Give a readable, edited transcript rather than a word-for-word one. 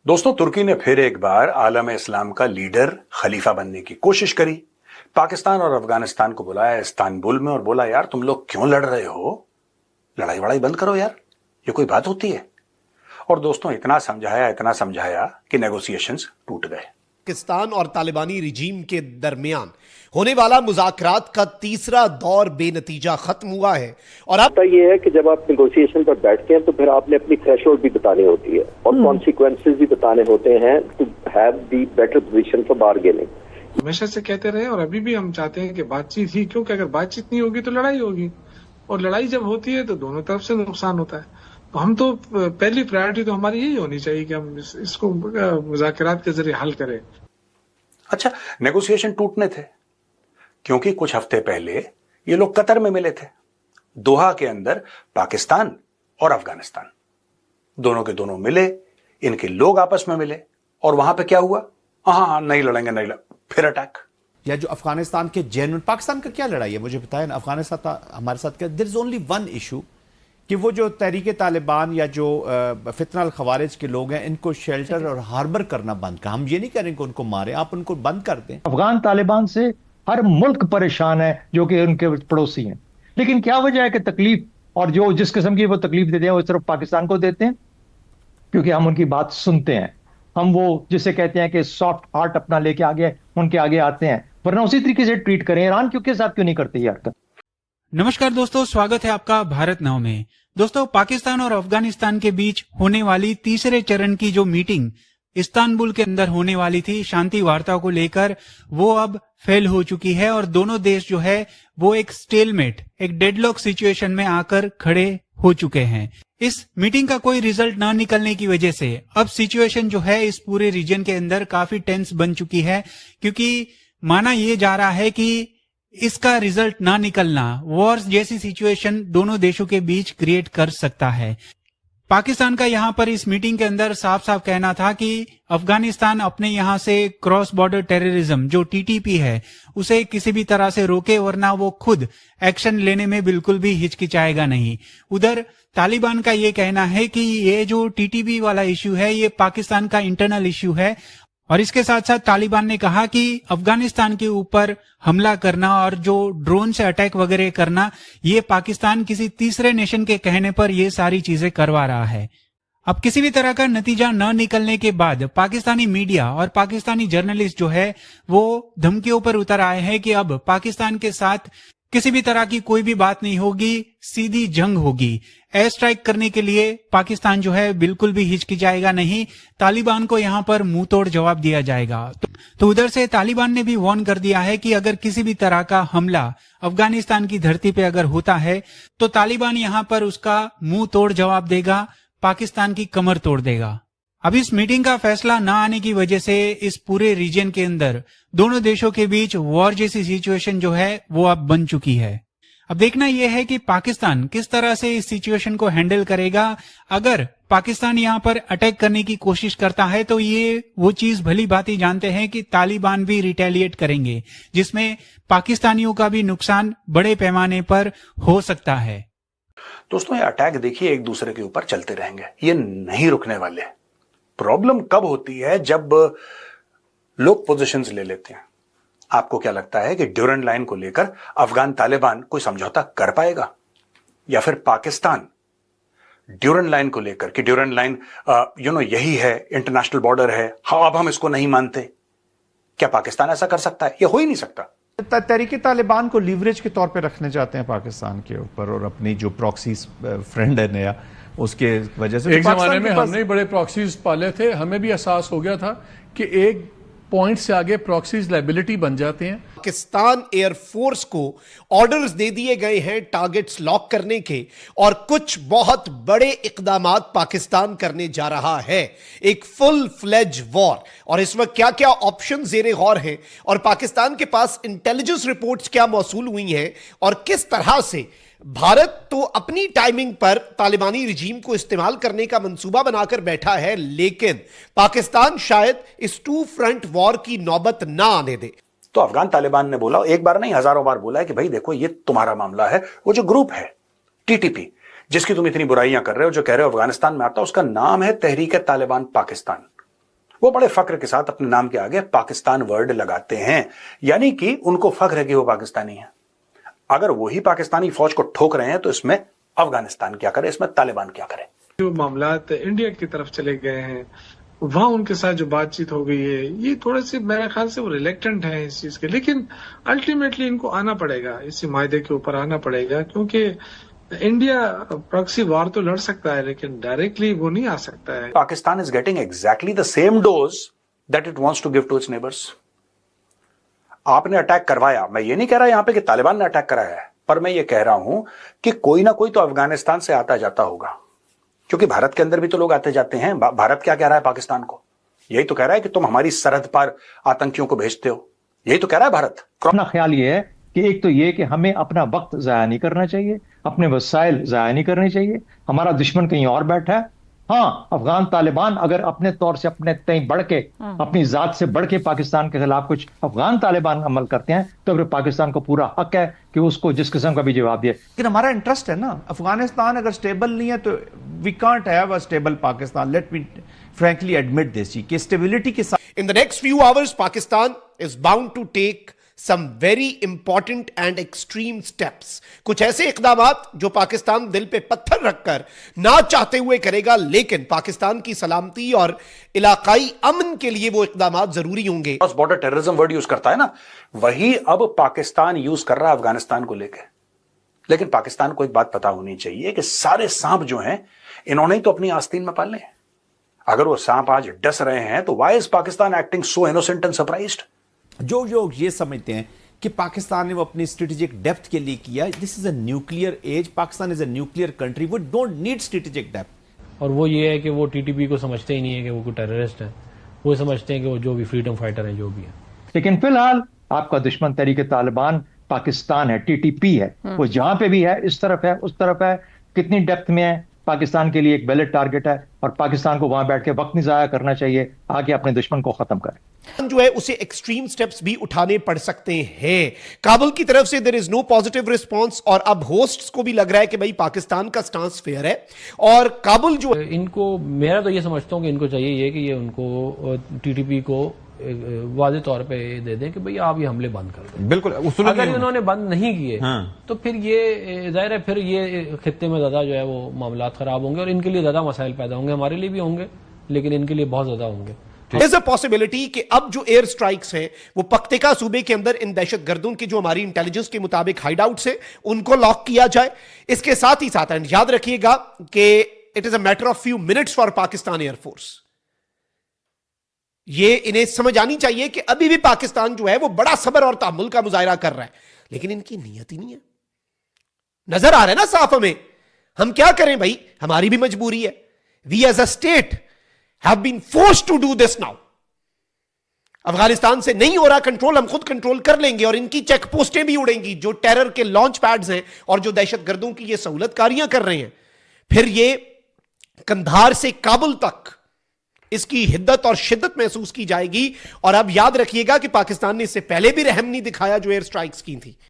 दोस्तों, तुर्की ने फिर एक बार आलम इस्लाम का लीडर खलीफा बनने की कोशिश करी। पाकिस्तान और अफगानिस्तान को बुलाया इस्तांबुल में और बोला, यार तुम लोग क्यों लड़ रहे हो? लड़ाई वड़ाई बंद करो यार, ये कोई बात होती है? और दोस्तों, इतना समझाया कि नेगोशिएशंस टूट गए। पाकिस्तान और तालिबानी रिजीम के दरमियान होने वाला मुज़ाकरात का तीसरा दौर बेनतीजा खत्म हुआ है। और अब ये है कि जब आप नेगोशिएशन पर बैठते हैं तो फिर आपने अपनी थ्रेशोल्ड भी बतानी होती है और कॉन्सिक्वेंसेस भी बताने होते हैं to have the better position for bargaining. हमेशा से कहते रहे और अभी भी हम चाहते हैं कि बातचीत ही, क्योंकि अगर बातचीत नहीं होगी तो लड़ाई होगी, और लड़ाई जब होती है तो दोनों तरफ से नुकसान होता है। तो हम तो पहली प्रायोरिटी तो हमारी यही होनी चाहिए कि हम इसको मुज़ाकरात के जरिए हल करें। अच्छा, नेगोशिएशन टूटने थे क्योंकि कुछ हफ्ते पहले ये लोग कतर में मिले थे। दोहा के अंदर पाकिस्तान और अफगानिस्तान दोनों के दोनों मिले, इनके लोग आपस में मिले और वहां पे क्या हुआ? हाँ, नहीं लड़ेंगे, फिर अटैक। या जो अफगानिस्तान के जेन्युइन, पाकिस्तान का क्या लड़ाई है मुझे बताया ना। अफगानिस्तान हमारे साथ क्या, there is only one issue कि वो जो तहरीक तालिबान या जो फितना अल खवारिज के लोग हैं, इनको शेल्टर और हार्बर करना बंद कर। हम ये नहीं कह रहे कि उनको मारे, आप उनको बंद कर दें। अफगान तालिबान से हर मुल्क परेशान है जो कि उनके पड़ोसी हैं, लेकिन क्या वजह है कि तकलीफ और जो जिस किस्म की वो तकलीफ देते हैं वो सिर्फ पाकिस्तान को देते हैं? क्योंकि हम उनकी बात सुनते हैं, हम वो जिसे कहते हैं कि सॉफ्ट हार्ट अपना लेके आगे उनके आगे आते हैं, वरना उसी तरीके से ट्रीट करें। ईरान के साथ क्यों नहीं करते यार? नमस्कार दोस्तों, स्वागत है आपका भारत नाउ में। दोस्तों, पाकिस्तान और अफगानिस्तान के बीच होने वाली तीसरे चरण की जो मीटिंग इस्तांबुल के अंदर होने वाली थी शांति वार्ता को लेकर, वो अब फेल हो चुकी है और दोनों देश जो है वो एक स्टेलमेट, एक डेडलॉक सिचुएशन में आकर खड़े हो चुके हैं। इस मीटिंग का कोई रिजल्ट ना निकलने की वजह से अब सिचुएशन जो है इस पूरे रीजन के अंदर काफी टेंस बन चुकी है, क्योंकि माना यह जा रहा है कि इसका रिजल्ट ना निकलना वॉर जैसी सिचुएशन दोनों देशों के बीच क्रिएट कर सकता है। पाकिस्तान का यहां पर इस मीटिंग के अंदर साफ साफ कहना था कि अफगानिस्तान अपने यहां से क्रॉस बॉर्डर टेररिज्म जो टीटीपी है उसे किसी भी तरह से रोके, वरना वो खुद एक्शन लेने में बिल्कुल भी हिचकिचाएगा नहीं। उधर तालिबान का ये कहना है कि ये जो टीटीपी वाला इश्यू है ये पाकिस्तान का इंटरनल इश्यू है, और इसके साथ साथ तालिबान ने कहा कि अफगानिस्तान के ऊपर हमला करना और जो ड्रोन से अटैक वगैरह करना, ये पाकिस्तान किसी तीसरे नेशन के कहने पर ये सारी चीजें करवा रहा है। अब किसी भी तरह का नतीजा न निकलने के बाद पाकिस्तानी मीडिया और पाकिस्तानी जर्नलिस्ट जो है वो धमकियों पर उतर आए हैं कि अब पाकिस्तान के साथ किसी भी तरह की कोई भी बात नहीं होगी, सीधी जंग होगी। एयर स्ट्राइक करने के लिए पाकिस्तान जो है बिल्कुल भी हिचकिचाएगा नहीं, तालिबान को यहां पर मुंह तोड़ जवाब दिया जाएगा। तो उधर से तालिबान ने भी वार्न कर दिया है कि अगर किसी भी तरह का हमला अफगानिस्तान की धरती पे अगर होता है तो तालिबान यहां पर उसका मुंह तोड़ जवाब देगा, पाकिस्तान की कमर तोड़ देगा। अब इस मीटिंग का फैसला न आने की वजह से इस पूरे रीजन के अंदर दोनों देशों के बीच वॉर जैसी सिचुएशन जो है वो अब बन चुकी है। अब देखना यह है कि पाकिस्तान किस तरह से इस सिचुएशन को हैंडल करेगा। अगर पाकिस्तान यहां पर अटैक करने की कोशिश करता है तो ये वो चीज भली भांति जानते हैं कि तालिबान भी रिटेलिएट करेंगे, जिसमें पाकिस्तानियों का भी नुकसान बड़े पैमाने पर हो सकता है। दोस्तों, ये अटैक देखिए एक दूसरे के ऊपर चलते रहेंगे, ये नहीं रुकने वाले। प्रॉब्लम कब होती है? जब लोग पोजीशंस ले लेते हैं। आपको क्या लगता है कि ड्यूरेंट लाइन को लेकर अफगान तालिबान कोई समझौता कर पाएगा? या फिर पाकिस्तान ड्यूरेंट लाइन को लेकर कि ड्यूरेंट लाइन यही है, इंटरनेशनल बॉर्डर है, हाँ अब हम इसको नहीं मानते, क्या पाकिस्तान ऐसा कर सकता है? यह हो ही नहीं सकता। तहरीक तालिबान को लीवरेज के तौर पे रखने जाते हैं पाकिस्तान के ऊपर, और अपनी जो प्रॉक्सी फ्रेंड है नया, उसके वजह से एक जमाने में हमने बड़े प्रॉक्सीज पाले थे, हमें भी एहसास हो गया था कि एक पॉइंट से आगे प्रॉक्सीज लायबिलिटी बन जाते हैं। पाकिस्तान एयरफोर्स को ऑर्डर्स दे दिए गए हैं टारगेट्स लॉक करने के, और कुछ बहुत बड़े इकदामात पाकिस्तान करने जा रहा है, एक फुल फ्लेज वॉर। और इस वक्त क्या क्या ऑप्शन ज़ेरे गौर हैं और पाकिस्तान के पास इंटेलिजेंस रिपोर्ट्स क्या मौसूल हुई हैं, और किस तरह से भारत तो अपनी टाइमिंग पर तालिबानी रिजीम को इस्तेमाल करने का मंसूबा बनाकर बैठा है, लेकिन पाकिस्तान शायद इस टू फ्रंट वॉर की नौबत ना आने दे। तो अफगान तालिबान ने बोला, एक बार नहीं हजारों बार बोला है कि भाई देखो ये तुम्हारा मामला है। वो जो ग्रुप है टीटीपी, जिसकी तुम इतनी बुराइयां कर रहे हो, जो कह रहे हो अफगानिस्तान में आता, उसका नाम है तहरीक तालिबान पाकिस्तान। वो बड़े फख्र के साथ अपने नाम के आगे पाकिस्तान वर्ड लगाते हैं, यानी कि उनको फख्र है कि वो पाकिस्तानी है। अगर वही पाकिस्तानी फौज को ठोक रहे हैं तो इसमें अफगानिस्तान क्या करे, इसमें तालिबान क्या करे? जो मामलात इंडिया की तरफ चले गए हैं, वहां उनके साथ जो बातचीत हो गई है, ये थोड़े से मेरे ख्याल से वो रिलेक्टेंट है इस चीज के, लेकिन अल्टीमेटली इनको आना पड़ेगा, इसी मायदे के ऊपर आना पड़ेगा, क्योंकि इंडिया प्रॉक्सी वार तो लड़ सकता है लेकिन डायरेक्टली वो नहीं आ सकता है। Pakistan is getting exactly the same dose that it wants to give to its neighbours. आपने अटैक करवाया, मैं ये नहीं कह रहा यहां पे कि तालिबान ने अटैक कराया है, पर मैं ये कह रहा हूं कि कोई ना कोई तो अफगानिस्तान से आता जाता होगा, क्योंकि भारत के अंदर भी तो लोग आते जाते हैं। भारत क्या कह रहा है पाकिस्तान को? यही तो कह रहा है कि तुम हमारी सरहद पर आतंकियों को भेजते हो, यही तो कह रहा है भारत। अपना ख्याल ये है कि एक तो ये कि हमें अपना वक्त जाया नहीं करना चाहिए, अपने वसाइल जाया नहीं करने चाहिए। हमारा दुश्मन कहीं और बैठा है। हाँ, अफगान तालिबान अगर अपने तौर से अपने तय बढ़ के, अपनी जात से बढ़ के पाकिस्तान के खिलाफ कुछ अफगान तालिबान अमल करते हैं, तो फिर पाकिस्तान को पूरा हक है कि उसको जिस किस्म का भी जवाब दिए। लेकिन हमारा इंटरेस्ट है ना, अफगानिस्तान अगर स्टेबल नहीं है तो we can't have a stable Pakistan. Let me frankly admit this कि स्टेबिलिटी के साथ In the next few hours, Pakistan is bound to take some very important and extreme steps. कुछ ऐसे इक़दामात जो पाकिस्तान दिल पे पत्थर रखकर ना चाहते हुए करेगा, लेकिन पाकिस्तान की सलामती और इलाकाई अमन के लिए वो इक़दामात जरूरी होंगे। Cross border terrorism word use करता है ना, वही अब पाकिस्तान यूज कर रहा है अफगानिस्तान को लेकर। लेकिन पाकिस्तान को एक बात पता होनी चाहिए कि सारे सांप जो हैं, इन्होंने ही तो अपनी आस्तीन में पाले हैं। अगर वो सांप आज डस रहे हैं तो why is Pakistan acting so innocent and surprised? जो लोग ये समझते हैं कि पाकिस्तान ने वो अपनी स्ट्रेटेजिक डेप्थ के लिए किया, this is a nuclear age, Pakistan is a nuclear country, we don't need strategic depth. और वो ये है कि वो टीटीपी को समझते ही नहीं है कि वो कोई टेररिस्ट है, वो समझते हैं कि वो जो भी फ्रीडम फाइटर है, जो भी है। लेकिन फिलहाल आपका दुश्मन तरीके तालिबान पाकिस्तान है, टीटीपी है। वो जहां पे भी है, इस तरफ है, उस तरफ है, कितनी डेप्थ में है, पाकिस्तान के लिए एक वैलिड टारगेट है, और पाकिस्तान को वहां बैठ के वक्त नहीं जाया करना चाहिए, आगे अपने दुश्मन को खत्म करें। जो है उसे एक्सट्रीम स्टेप्स भी उठाने पड़ सकते हैं। काबुल की तरफ से there is no positive response, और अब होस्ट्स को भी लग रहा है कि भाई पाकिस्तान का स्टांस फेयर है, और काबुल जो इनको, मेरा तो ये समझता हूँ कि इनको चाहिए ये कि ये उनको टीटीपी को वाज़ेह तौर पे दे दें कि भाई आप ये हमले बंद कर दें। बिल्कुल, अगर इन्होंने बंद नहीं किए तो फिर ये जाहिर है फिर ये खित्ते में ज्यादा जो है वो मामला खराब होंगे और इनके लिए ज्यादा मसाइल पैदा होंगे, हमारे लिए भी होंगे लेकिन इनके लिए बहुत ज्यादा होंगे। There's a possibility कि अब जो एयर स्ट्राइक्स हैं वो पख्तिका सूबे के अंदर इन दहशतगर्दों की जो हमारी इंटेलिजेंस के मुताबिक हाइडआउट्स है उनको लॉक किया जाए। इसके साथ ही साथ एंड याद रखिएगा कि it is a matter of few minutes for Pakistan air force. ये इन्हें समझ आनी चाहिए कि अभी भी पाकिस्तान जो है वो बड़ा सब्र और तहम्मुल का मुजाहिरा कर रहा है, लेकिन इनकी नीयत ही नहीं है। नजर आ रहा है ना साफ हमें। हम क्या करें भाई, हमारी भी मजबूरी है। We as a state have been forced to do this now. Afghanistan से नहीं हो रहा कंट्रोल, हम खुद कंट्रोल कर लेंगे और इनकी चेक पोस्टें भी उड़ेंगी जो टेरर के लॉन्च पैड्स हैं और जो दहशतगर्दों की ये सहूलतकारियां कर रहे हैं। फिर ये कंधार से काबुल तक इसकी हिद्दत और शिद्दत महसूस की जाएगी। और अब याद रखिएगा कि पाकिस्तान ने इससे पहले भी रहम नहीं दिखाया जो एयर स्ट्राइक्स की थी।